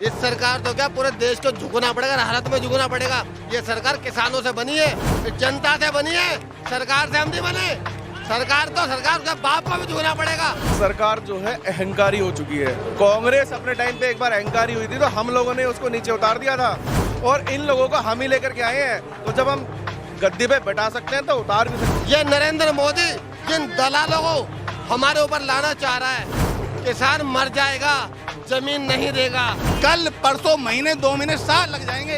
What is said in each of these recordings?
इस सरकार तो क्या पूरे देश को झुकना पड़ेगा, हालत में झुकना पड़ेगा। ये सरकार किसानों से बनी है, जनता से बनी है, सरकार से हम नहीं बने। सरकार के बाप को भी झुकना पड़ेगा। सरकार जो है अहंकारी हो चुकी है। कांग्रेस अपने टाइम पे एक बार अहंकारी हुई थी तो हम लोगों ने उसको नीचे उतार दिया था और इन लोगों को हम ही लेकर के आए हैं। तो जब हम गद्दी पे बैठा सकते हैं तो उतार भी सकते हैं। ये नरेंद्र मोदी जिन दलालों को हमारे ऊपर लाना चाह रहा है, किसान मर जाएगा, जमीन नहीं देगा। कल परसों महीने 2 महीने साल लग जाएंगे,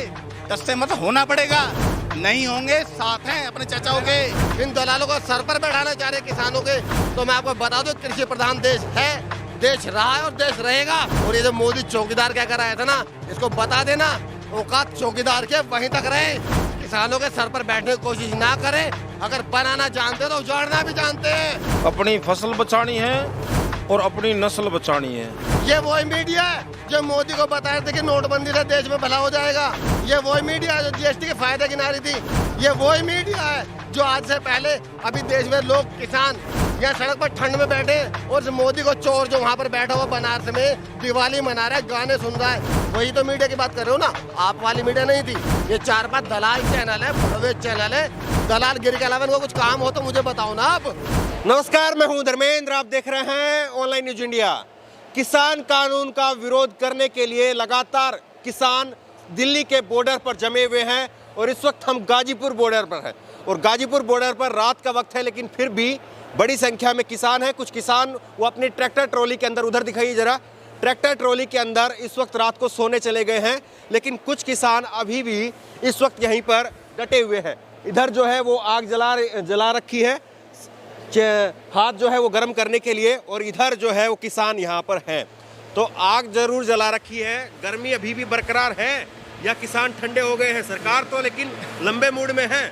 10 से मत होना पड़ेगा। नहीं होंगे, साथ हैं अपने चाचाओं के। इन दलालों को सर पर बैठाना चाह रहे किसानों के। तो मैं आपको बता दूं, कृषि प्रधान देश है, देश रहा है और देश रहेगा। और ये जो मोदी चौकीदार क्या कर रहा था ना, इसको बता देना, औकात चौकीदार के वहीं तक रहे। किसानों के सर पर बैठने की कोशिश ना करें। अगर बनाना जानते तो उजाड़ना भी जानते हैं। अपनी फसल बचानी है और अपनी नस्ल बचानी है। ये वही मीडिया है जो मोदी को बता रहे थे कि नोटबंदी से देश में भला हो जाएगा। ये वही मीडिया है जो जीएसटी के फायदे गिना रही थी। ये वही मीडिया है जो आज से पहले अभी देश में लोग किसान यहाँ सड़क पर ठंड में बैठे और मोदी को चोर जो वहाँ पर बैठा हुआ बनारस में दिवाली मना रहा है, गाने सुन रहा है। वही तो मीडिया की बात कर रहे हो ना, आप वाली मीडिया नहीं थी। ये 4-5 दलाल चैनल है, फुटवेज चैनल है। दलाल गिर के अलावा इनको कुछ काम हो तो मुझे बताओ ना आप। नमस्कार, मैं हूं धर्मेंद्र, आप देख रहे हैं ऑनलाइन न्यूज इंडिया। किसान कानून का विरोध करने के लिए लगातार किसान दिल्ली के बॉर्डर पर जमे हुए हैं और इस वक्त हम गाजीपुर बॉर्डर पर हैं और गाजीपुर बॉर्डर पर रात का वक्त है, लेकिन फिर भी बड़ी संख्या में किसान हैं। कुछ किसान वो अपनी ट्रैक्टर ट्रॉली के अंदर, उधर दिखाइए जरा, ट्रैक्टर ट्रॉली के अंदर इस वक्त रात को सोने चले गए हैं, लेकिन कुछ किसान अभी भी इस वक्त यहीं पर डटे हुए हैं। इधर जो है वो आग जला रखी है, हाथ जो है वो गर्म करने के लिए, और इधर जो है वो किसान यहाँ पर हैं। तो आग जरूर जला रखी है, गर्मी अभी भी बरकरार है या किसान ठंडे हो गए हैं? सरकार तो लेकिन लंबे मूड में है।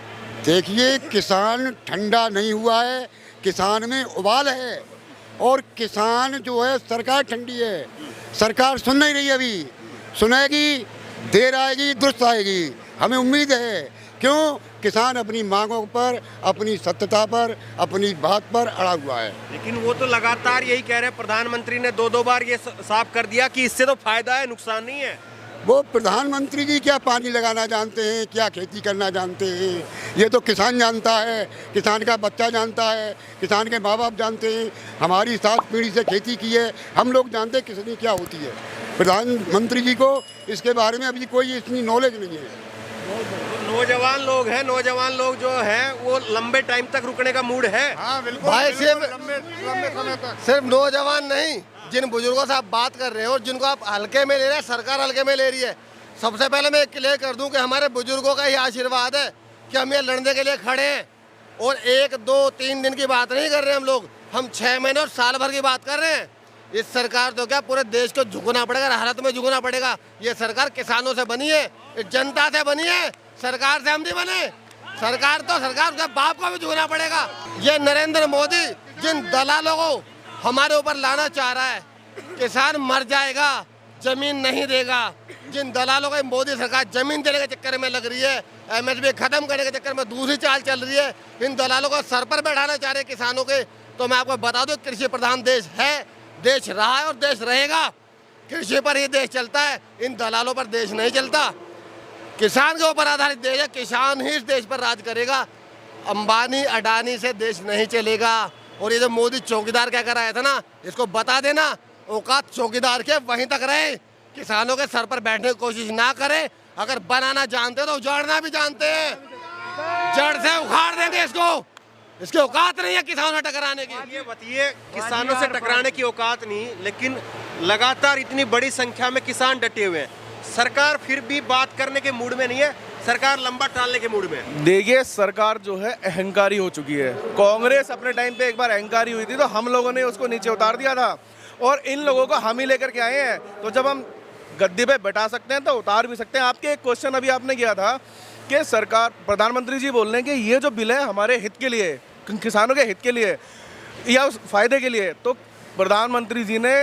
देखिए, किसान ठंडा नहीं हुआ है, किसान में उबाल है और किसान जो है, सरकार ठंडी है। सरकार सुन नहीं रही, अभी सुनेगी, देर आएगी दुरुस्त आएगी, हमें उम्मीद है। क्यों? किसान अपनी मांगों पर, अपनी सत्यता पर, अपनी बात पर अड़ा हुआ है। लेकिन वो तो लगातार यही कह रहे हैं, प्रधानमंत्री ने 2-2 बार ये साफ कर दिया कि इससे तो फायदा है, नुकसान नहीं है। वो प्रधानमंत्री जी क्या पानी लगाना जानते हैं, क्या खेती करना जानते हैं? ये तो किसान जानता है, किसान का बच्चा जानता है, किसान के माँ बाप जानते हैं। हमारी 7 पीढ़ी से खेती की है, हम लोग जानते हैं किसनी क्या होती है। प्रधानमंत्री जी को इसके बारे में अभी कोई इतनी नॉलेज नहीं है। नौजवान लोग हैं, नौजवान लोग जो हैं वो लंबे टाइम तक रुकने का मूड है। हाँ बिल्कुल भाई, लंबे समय तक। सिर्फ नौजवान नहीं, जिन बुजुर्गों से आप बात कर रहे हो और जिनको आप हल्के में ले रहे हैं, सरकार हल्के में ले रही है। सबसे पहले मैं क्लियर कर दूं कि हमारे बुजुर्गों का ही आशीर्वाद है कि हम ये लड़ने के लिए खड़े हैं। और 1, 2, 3 दिन की बात नहीं कर रहे हम 6 महीने और साल भर की बात कर रहे हैं। इस सरकार तो क्या पूरे देश को झुकना पड़ेगा, हालत में झुकना पड़ेगा। ये सरकार किसानों से बनी है, जनता से बनी है, सरकार से हम नहीं बने। सरकार के बाप को भी झुकना पड़ेगा। ये नरेंद्र मोदी जिन दलालों को हमारे ऊपर लाना चाह रहा है, किसान मर जाएगा, जमीन नहीं देगा। जिन दलालों को मोदी सरकार जमीन देने के चक्कर में लग रही है, एमएसपी खत्म करने के चक्कर में दूसरी चाल चल रही है, इन दलालों को सर पर बैठाना चाह रहे हैं किसानों के। तो मैं आपको बता दूं, कृषि प्रधान देश है, देश रहा है और देश रहेगा। कृषि पर ही देश चलता है, इन दलालों पर देश नहीं चलता। किसान के ऊपर आधारित देश है, किसान ही इस देश पर राज करेगा। अंबानी अडानी से देश नहीं चलेगा। और ये जो मोदी चौकीदार क्या कर रहा था ना, इसको बता देना, औकात चौकीदार के वहीं तक रहे। किसानों के सर पर बैठने की कोशिश ना करें। अगर बनाना जानते तो उजाड़ना भी जानते हैं, जड़ से उखाड़ देंगे इसको। इसकी औकात नहीं है किसानों से टकराने की। ये बताइए, किसानों से टकराने की औकात नहीं, लेकिन लगातार इतनी बड़ी संख्या में किसान डटे हुए हैं। सरकार फिर भी बात करने के मूड में नहीं है, सरकार लंबा टालने के मूड में। देखिए, सरकार जो है अहंकारी हो चुकी है। कांग्रेस अपने टाइम पे एक बार अहंकारी हुई थी तो हम लोगों ने उसको नीचे उतार दिया था और इन लोगों को हम ही लेकर के आए हैं। तो जब हम गद्दी पे बैठा सकते हैं तो उतार भी सकते हैं। आपके एक क्वेश्चन अभी आपने किया था कि सरकार, प्रधानमंत्री जी बोल रहे हैं कि ये जो बिल है हमारे हित के लिए, किसानों के हित के लिए या उस फायदे के लिए। तो प्रधानमंत्री जी ने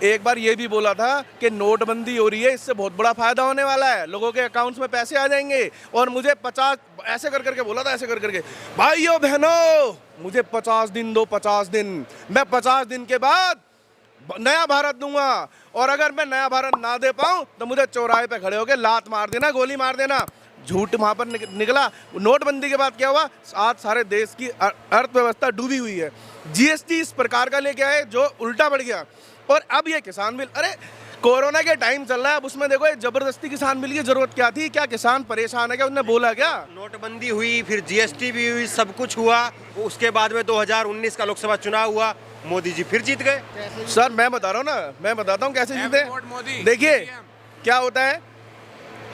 एक बार ये भी बोला था कि नोटबंदी हो रही है, इससे बहुत बड़ा फायदा होने वाला है, लोगों के अकाउंट्स में पैसे आ जाएंगे। और मुझे 50 ऐसे कर करके बोला था, ऐसे कर करके, भाइयों बहनों मुझे 50 दिन दो, 50 दिन, मैं 50 दिन के बाद नया भारत दूंगा, और अगर मैं नया भारत ना दे पाऊं तो मुझे चौराहे पे खड़े होकर लात मार देना, गोली मार देना। झूठ वहां पर निकला। नोटबंदी के बाद क्या हुआ, आज सारे देश की अर्थव्यवस्था डूबी हुई है। जीएसटी इस प्रकार का लेके आए जो उल्टा बढ़ गया, और अब ये किसान बिल, अरे कोरोना के टाइम चल रहा है, अब उसमें देखो ये जबरदस्ती किसान बिल की जरूरत क्या थी? क्या किसान परेशान है क्या? उन्होंने बोला क्या? नोटबंदी हुई, फिर जीएसटी भी हुई, सब कुछ हुआ। उसके बाद में 2019 का लोकसभा चुनाव हुआ, मोदी जी फिर जीत गए। सर मैं बता रहा हूँ ना, मैं बताता हूँ कैसे जीते। देखिए क्या होता है,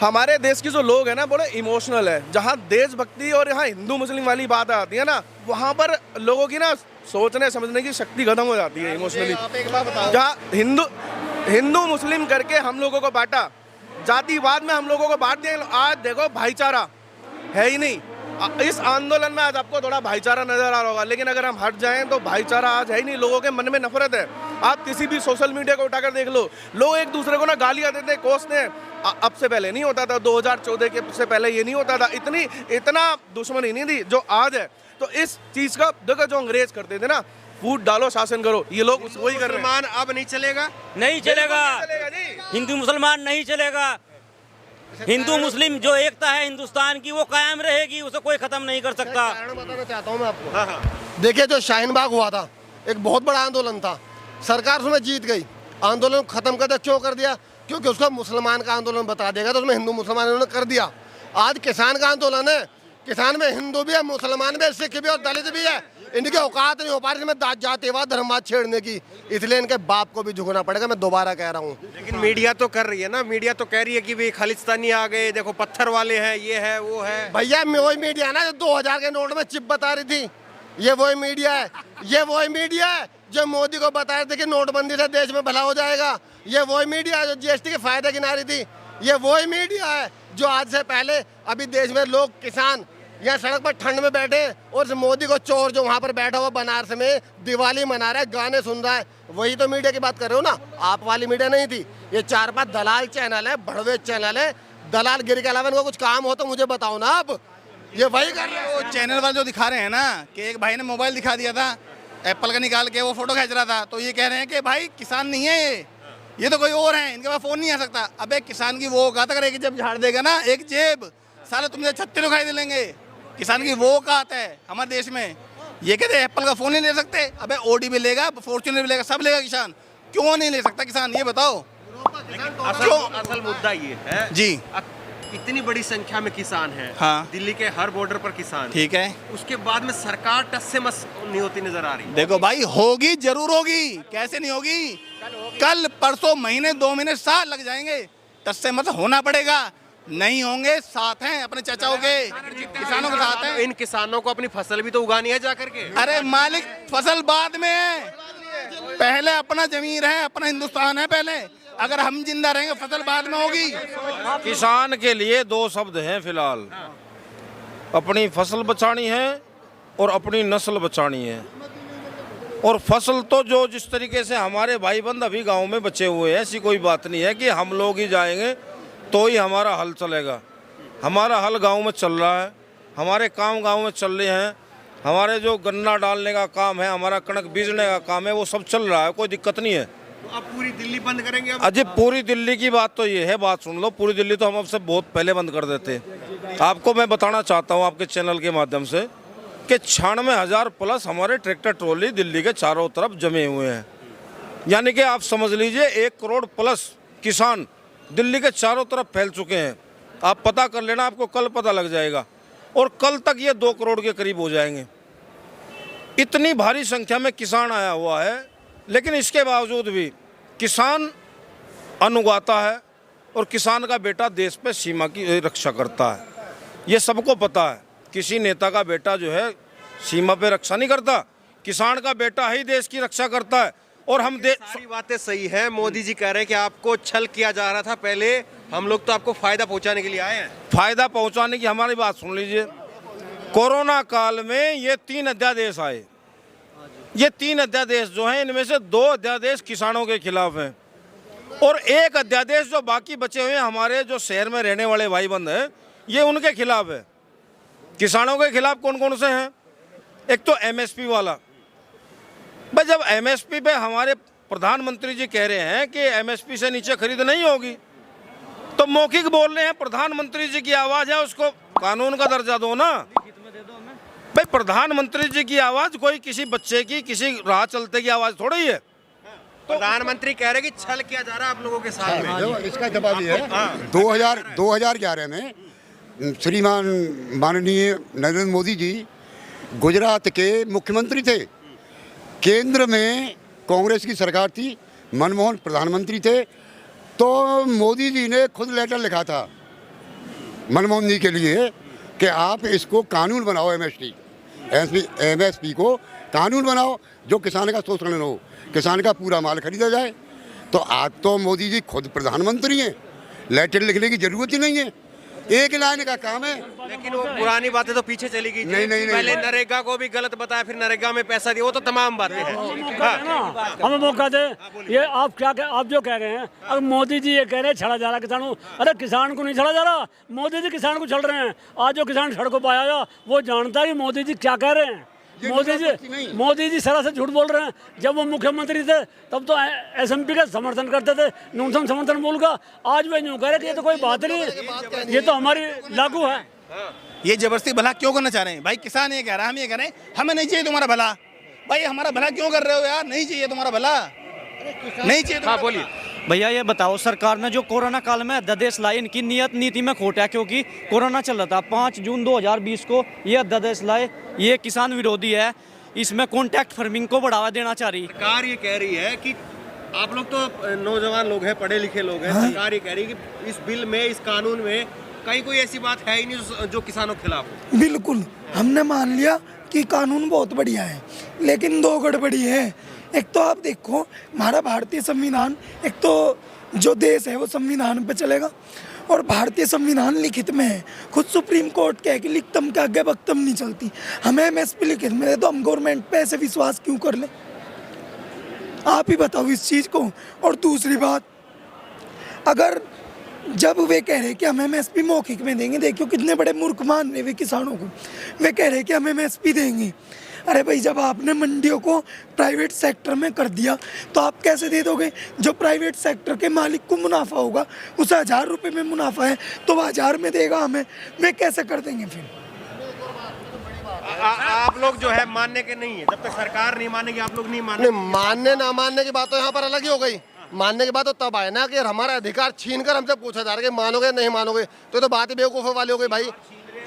हमारे देश के जो लोग हैं ना बड़े इमोशनल है। जहाँ देशभक्ति और यहाँ हिंदू मुस्लिम वाली बात आती है ना, वहाँ पर लोगों की ना सोचने समझने की शक्ति खत्म हो जाती है इमोशनली। जहाँ हिंदू मुस्लिम करके हम लोगों को बांटा, जातिवाद में हम लोगों को बांट दिया। आज देखो भाईचारा है ही नहीं। इस आंदोलन में आज आपको थोड़ा भाईचारा नजर आ रहा होगा, लेकिन अगर हम हट जाएं तो भाईचारा आज है ही नहीं। लोगों के मन में नफरत है। आप किसी भी सोशल मीडिया को उठाकर देख लो, लोग एक दूसरे को ना गालियां देते, कोसते हैं। अब से पहले नहीं होता था, 2014 के से पहले ये नहीं होता था। इतना दुश्मनी नहीं थी जो आज है। तो इस चीज का देखो, जो अंग्रेज करते थे ना, फूट डालो शासन करो, ये लोग वही कर रहे हैं। मुसलमान अब नहीं चलेगा, नहीं चलेगा, हिंदू मुसलमान नहीं चलेगा। हिंदू मुस्लिम जो एकता है हिंदुस्तान की वो कायम रहेगी, उसे कोई खत्म नहीं कर सकता। कारण बताना चाहता हूँ मैं आपको। देखिए जो शाहीन बाग हुआ था, एक बहुत बड़ा आंदोलन था, सरकार उसमें जीत गई। आंदोलन खत्म कर दिया, क्यों कर दिया? क्योंकि उसको मुसलमान का आंदोलन बता देगा, तो उसमें हिंदू मुसलमान उन्होंने कर दिया। आज किसान का आंदोलन है, किसान में हिंदू भी है, मुसलमान भी है, सिख भी और दलित भी है। इनकी औकात नहीं हो पा रही इसमें जातिवाद धर्मवाद छेड़ने की, इसलिए इनके बाप को भी झुकना पड़ेगा। मैं दोबारा कह रहा हूँ। लेकिन मीडिया तो कर रही है ना, मीडिया तो कह रही है कि भाई खालिस्तानी आ गए, देखो पत्थर वाले हैं, ये है वो है। भैया वही मीडिया ना जो 2000 के नोट में चिप बता रही थी, ये वही मीडिया है। ये वही मीडिया है जो मोदी को बता रहे थे कि नोटबंदी से देश में भला हो जाएगा। ये वही मीडिया है जो जीएसटी के फायदे गिना रही थी। ये वही मीडिया है जो आज से पहले अभी देश में लोग किसान यहाँ सड़क पर ठंड में बैठे, और मोदी को चोर जो वहाँ पर बैठा हुआ बनारस में दिवाली मना रहा है, गाने सुन रहा है। वही तो मीडिया की बात कर रहे हो ना आप। वाली मीडिया नहीं थी। ये 4-5 दलाल चैनल है, भड़वे चैनल है। दलाल गिरी के अलावा इनको कुछ काम हो तो मुझे बताओ ना आप। ये वही कर रहे हैं। वो चैनल वाले जो दिखा रहे हैं ना, कि एक भाई ने मोबाइल दिखा दिया था एप्पल का निकाल के, वो फोटो खींच रहा था, तो ये कह रहे हैं कि भाई किसान नहीं है ये तो कोई और है, इनके पास फोन नहीं आ सकता। अबे किसान की वो औकात, अगर एक जेब झाड़ देगा ना, एक जेब, साले तुमसे 36 दिखाई दे लेंगे। किसान की वो औकात है हमारे देश में। ये कहते हैं एप्पल का फोन नहीं ले सकते, अबे ओडी भी लेगा, फॉर्च्यूनर भी लेगा, सब लेगा किसान। क्यों नहीं ले सकता किसान, ये बताओ। असल मुद्दा ये है जी, इतनी बड़ी संख्या में किसान है। हाँ। दिल्ली के हर बॉर्डर पर किसान। ठीक है, उसके बाद में सरकार टस से मस नहीं होती नजर आ रही। देखो भाई, होगी जरूर होगी, कैसे नहीं होगी। कल परसों महीने 2 महीने साल लग जाएंगे, टस से मस होना पड़ेगा। नहीं होंगे, साथ हैं अपने चाचाओं के, किसानों के साथ हैं। इन किसानों को अपनी फसल भी तो उगानी है जाकर के। अरे मालिक, फसल बाद में है, पहले अपना जमीन है, अपना हिंदुस्तान है पहले। अगर हम जिंदा रहेंगे फसल बाद में होगी। किसान के लिए 2 शब्द हैं फिलहाल, अपनी फसल बचानी है और अपनी नस्ल बचानी है। और फसल तो जो जिस तरीके से हमारे भाई बंद अभी गांव में बचे हुए हैं, ऐसी कोई बात नहीं है कि हम लोग ही जाएंगे तो ही हमारा हल चलेगा। हमारा हल गांव में चल रहा है, हमारे काम गांव में चल रहे हैं। हमारे जो गन्ना डालने का काम है, हमारा कणक बीजने का काम है, वो सब चल रहा है, कोई दिक्कत नहीं है। तो अब पूरी दिल्ली बंद करेंगे अब? अजय पूरी दिल्ली की बात तो ये है, बात सुन लो, पूरी दिल्ली तो हम अब से बहुत पहले बंद कर देते। आपको मैं बताना चाहता हूँ आपके चैनल के माध्यम से कि 96,000 प्लस हमारे ट्रैक्टर ट्रॉली दिल्ली के चारों तरफ जमे हुए हैं। यानी कि आप समझ लीजिए 1 करोड़ प्लस किसान दिल्ली के चारों तरफ फैल चुके हैं। आप पता कर लेना, आपको कल पता लग जाएगा, और कल तक ये 2 करोड़ के करीब हो जाएंगे। इतनी भारी संख्या में किसान आया हुआ है, लेकिन इसके बावजूद भी किसान अनुगाता है, और किसान का बेटा देश पे सीमा की रक्षा करता है। ये सबको पता है। किसी नेता का बेटा जो है सीमा पे रक्षा नहीं करता, किसान का बेटा ही देश की रक्षा करता है। और हम सारी बातें सही है। मोदी जी कह रहे हैं कि आपको छल किया जा रहा था पहले, हम लोग तो आपको फायदा पहुंचाने के लिए आए हैं। फायदा पहुंचाने की हमारी बात सुन लीजिए। कोरोना काल में ये 3 अध्यादेश आए। ये 3 अध्यादेश जो हैं, इनमें से 2 अध्यादेश किसानों के खिलाफ हैं, और 1 अध्यादेश जो बाकी बचे हुए हैं हमारे जो शहर में रहने वाले भाई बंद हैं, ये उनके खिलाफ है। किसानों के खिलाफ कौन कौन से हैं? एक तो एमएसपी वाला। भाई जब एमएसपी पे हमारे प्रधानमंत्री जी कह रहे हैं कि एमएसपी से नीचे खरीद नहीं होगी, तो मौखिक बोल रहे हैं। प्रधानमंत्री जी की आवाज है, उसको कानून का दर्जा दो ना भाई। प्रधानमंत्री जी की आवाज कोई किसी बच्चे की, किसी राह चलते की आवाज थोड़ी है। प्रधानमंत्री कह रहे हैं कि छल किया जा रहा है आप लोगों के साथ में। देखो, इसका जवाब ये है 2011 में श्रीमान माननीय नरेंद्र मोदी जी गुजरात के मुख्यमंत्री थे, केंद्र में कांग्रेस की सरकार थी, मनमोहन प्रधानमंत्री थे, तो मोदी जी ने खुद लेटर लिखा था मनमोहन जी के लिए कि आप इसको कानून बनाओ, एमएसपी को कानून बनाओ, जो किसान का शोषण न हो, किसान का पूरा माल खरीदा जाए। तो आज तो मोदी जी खुद प्रधानमंत्री हैं, लेटर लिखने की जरूरत ही नहीं है, एक लाइन का काम है। लेकिन वो पुरानी बातें तो पीछे चली गई। नहीं, नहीं, पहले नरेगा को भी गलत बताया, फिर नरेगा में पैसा दिया, वो तो तमाम बातें हैं। हमें मौका दे। ये आप आप जो कह रहे हैं, अगर मोदी जी ये कह रहे हैं छड़ा जा रहा किसानों, अरे किसान को नहीं छड़ा जा रहा, मोदी जी किसान को छड़ रहे हैं। आज जो किसान सड़कों पर आया वो जानता है कि मोदी जी क्या कह रहे हैं। मोदी जी सरासर झूठ बोल रहे हैं। जब वो मुख्यमंत्री थे तब तो एसएमपी का समर्थन करते थे, न्यूनतम समर्थन मूल्य का। आज वे यूँ कह रहे कि ये तो कोई बात नहीं है, ये तो हमारी लागू है। ये जबरदस्ती भला क्यों करना चाह रहे हैं भाई? किसान ये कह रहा है, हम ये कह रहे हैं हमें नहीं चाहिए तुम्हारा भला। भाई हमारा भला क्यों कर रहे हो यार? नहीं चाहिए तुम्हारा भला, नहीं चाहिए। हाँ बोलिए भैया, ये बताओ, सरकार ने जो कोरोना काल में अध्यादेश लाए, इनकी नियत नीति में खोट है, क्योंकि कोरोना चल रहा था। 5 जून 2020 को ये अध्यादेश लाए, ये किसान विरोधी है। इसमें कॉन्ट्रैक्ट फार्मिंग को बढ़ावा देना चाह रही है। सरकार ये कह रही है कि आप लोग तो नौजवान लोग हैं, पढ़े लिखे लोग हैं, सरकार ये कह रही है कि इस बिल में, इस कानून में कहीं कोई ऐसी बात है ही नहीं जो किसानों के खिलाफ हो। बिल्कुल, हमने मान लिया कि कानून बहुत बढ़िया है, लेकिन 2 गड़बड़ी है। एक तो आप देखो, हमारा भारतीय संविधान, एक तो जो देश है वो संविधान पे चलेगा, और भारतीय संविधान लिखित में है। खुद सुप्रीम कोर्ट कहे कि लिखितम के आगे वक्तम नहीं चलती। हमें एमएसपी लिखित में, तो हम गवर्नमेंट पे ऐसे विश्वास क्यों कर ले? आप ही बताओ इस चीज़ को। और दूसरी बात, अगर जब वे कह रहे कि हम एमएसपी मौखिक में देंगे, देखियो कितने बड़े मूर्ख मान रहे वे किसानों को। वे कह रहे कि हम एमएसपी देंगे। अरे भाई, जब आपने मंडियों को प्राइवेट सेक्टर में कर दिया तो आप कैसे दे दोगे? जो प्राइवेट सेक्टर के मालिक को मुनाफा होगा, उसे 1000 रुपये में मुनाफा है तो वह 1000 में देगा हमें, वे कैसे कर देंगे फिर? आप लोग जो है मानने के नहीं है, जब तक सरकार नहीं मानेगी आप लोग नहीं मानेंगे। मानने ना मानने की बात तो यहाँ पर अलग ही हो गई। मानने की बात तो तब आए ना कि हमारा अधिकार छीन कर हमसे पूछा जा रहा है कि मानोगे नहीं मानोगे, तो ये तो बात ही बेवकूफ़ों वाली हो गई भाई।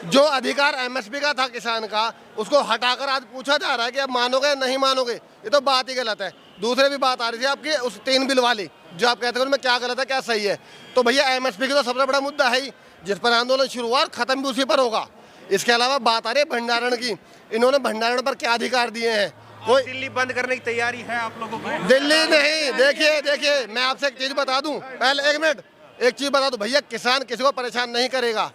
जो अधिकार एमएसपी का था किसान का, उसको हटाकर आज पूछा जा रहा है कि अब मानोगे नहीं मानोगे, ये तो बात ही गलत है। दूसरी भी बात आ रही थी आपकी उस 3 बिल वाली, जो आप कहते हैं उनमें क्या गलत है क्या सही है। तो भैया एमएसपी की तो सबसे बड़ा मुद्दा है ही, जिस पर आंदोलन शुरू हुआ और खत्म भी उसी पर होगा। इसके अलावा बात आ रही है भंडारण की। इन्होंने भंडारण पर क्या अधिकार दिए हैं? कोई दिल्ली बंद करने की तैयारी है आप लोगों की? दिल्ली नहीं। देखिए मैं आपसे एक चीज़ बता दूं, पहले 1 मिनट एक चीज़ बता दूं भैया, किसान किसी को परेशान नहीं करेगा।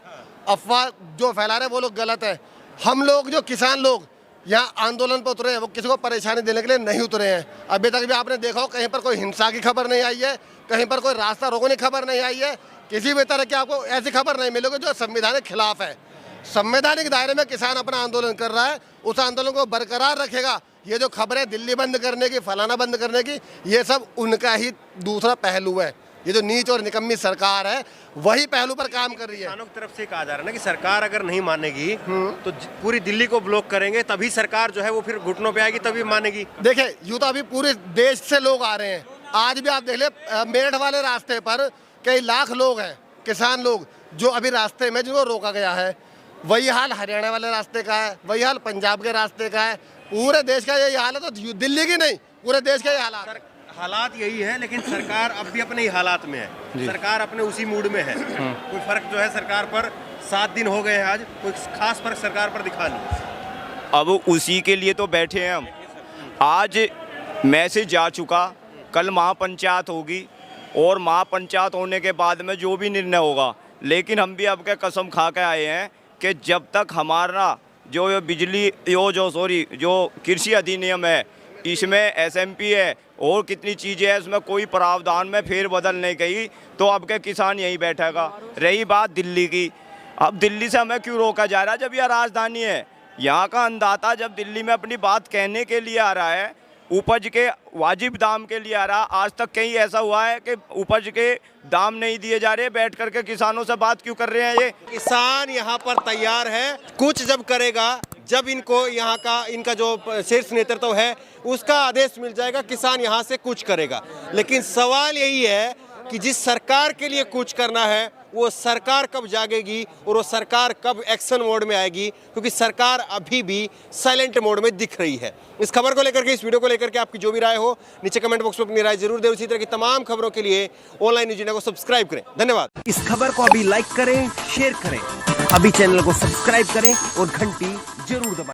अफवाह जो फैला रहे वो लोग गलत है। हम लोग जो किसान लोग यहाँ आंदोलन पर उतरे हैं, वो किसी को परेशानी देने के लिए नहीं उतरे हैं। अभी तक भी आपने देखा हो, कहीं पर कोई हिंसा की खबर नहीं आई है, कहीं पर कोई रास्ता रोकने की खबर नहीं आई है, किसी भी तरह की आपको ऐसी खबर नहीं मिलेगी जो संविधान के खिलाफ है। संवैधानिक दायरे में किसान अपना आंदोलन कर रहा है, उस आंदोलन को बरकरार रखेगा। ये जो खबरें दिल्ली बंद करने की, फलाना बंद करने की, ये सब उनका ही दूसरा पहलू है। ये जो नीच और निकम्मी सरकार है वही पहलू पर काम कर रही है। किसानों की तरफ से कहा जा रहा है ना कि सरकार अगर नहीं मानेगी तो पूरी दिल्ली को ब्लॉक करेंगे, तभी सरकार जो है वो फिर घुटनों पे आएगी, तभी मानेगी। देखिए, यूँ तो अभी पूरे देश से लोग आ रहे हैं। आज भी आप देख ले, मेरठ वाले रास्ते पर कई लाख लोग हैं, किसान लोग, जो अभी रास्ते में जिनको रोका गया है। वही हाल हरियाणा वाले रास्ते का है, वही हाल पंजाब के रास्ते का है। पूरे देश का यही हाल है, तो दिल्ली की नहीं, पूरे देश का यही हालात। हालात यही है, लेकिन सरकार अब भी अपने ही हालात में है। सरकार अपने उसी मूड में है। कोई फर्क जो है सरकार पर 7 दिन हो गए हैं, आज कोई खास फर्क सरकार पर दिखा नहीं। अब उसी के लिए तो बैठे हैं हम। आज मैसेज जा चुका, कल महापंचायत होगी, और महापंचायत होने के बाद में जो भी निर्णय होगा, लेकिन हम भी अब के कसम खा के आए हैं कि जब तक हमारा जो बिजली जो कृषि अधिनियम है, इसमें एसएमपी है और कितनी चीज़ें हैं, इसमें कोई प्रावधान में फेरबदल नहीं गई, तो अब के किसान यहीं बैठेगा। रही बात दिल्ली की, अब दिल्ली से हमें क्यों रोका जा रहा है जब यह राजधानी है? यहाँ का अन्नदाता जब दिल्ली में अपनी बात कहने के लिए आ रहा है, उपज के वाजिब दाम के लिए आ रहा। आज तक कहीं ऐसा हुआ है कि उपज के दाम नहीं दिए जा रहे? बैठ करके किसानों से बात क्यों कर रहे हैं ये? किसान यहाँ पर तैयार है, कुछ जब करेगा, जब इनको यहाँ का इनका जो शीर्ष नेतृत्व है उसका आदेश मिल जाएगा, किसान यहाँ से कुछ करेगा। लेकिन सवाल यही है कि जिस सरकार के लिए कुछ करना है वो सरकार कब जागेगी और वो सरकार कब एक्शन मोड में आएगी, क्योंकि सरकार अभी भी साइलेंट मोड में दिख रही है। इस खबर को लेकर के, इस वीडियो को लेकर के आपकी जो भी राय हो नीचे कमेंट बॉक्स में अपनी राय जरूर दें। इसी तरह की तमाम खबरों के लिए ऑनलाइन न्यूज़ इंडिया को सब्सक्राइब करें। धन्यवाद। इस खबर को अभी लाइक करें, शेयर करें, अभी चैनल को सब्सक्राइब करें और घंटी जरूर दबाएं।